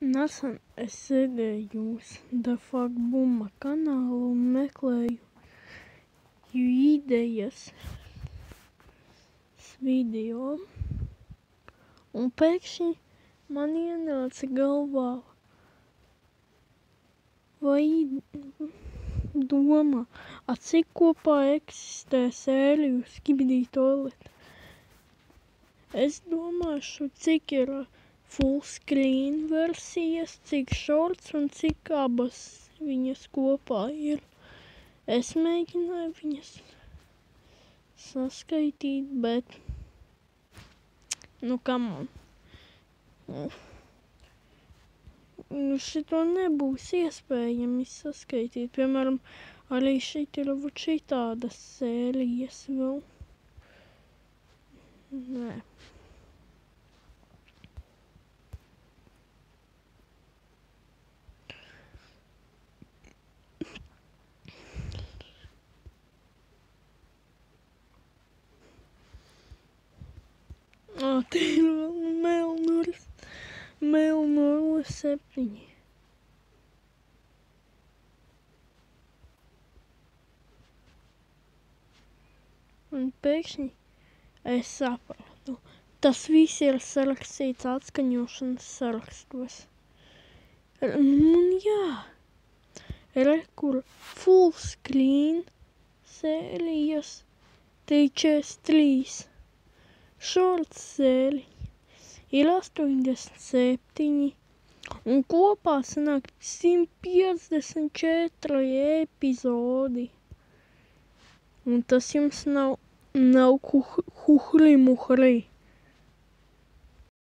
Nesen es sēdēju jūsu Da Fuck Bumma kanālu un meklēju idejas video. Un pēkšņi man ienāca galvā vai doma, cik kopā eksistē sēriju Skibidi Toilet. Es domāšu, cik ir full screen versijas, cik shorts un cik abas viņas kopā ir. Es mēģināju viņas saskaitīt, bet, come on. Šito nebūs iespējami saskaitīt. Piemēram, arī šeit ir šitādas sērijas vēl. Nē. Te ir vēl Mel 07. Un pēkšņi es sapratu. Tas viss ir sarakstīts atskaņošanas sarakstos. Un jā, kur full screen sērijas 43. Shorts sērija ir 87 un kopā sanāk 154 epizodi. Un tas jums nav huhri muhri.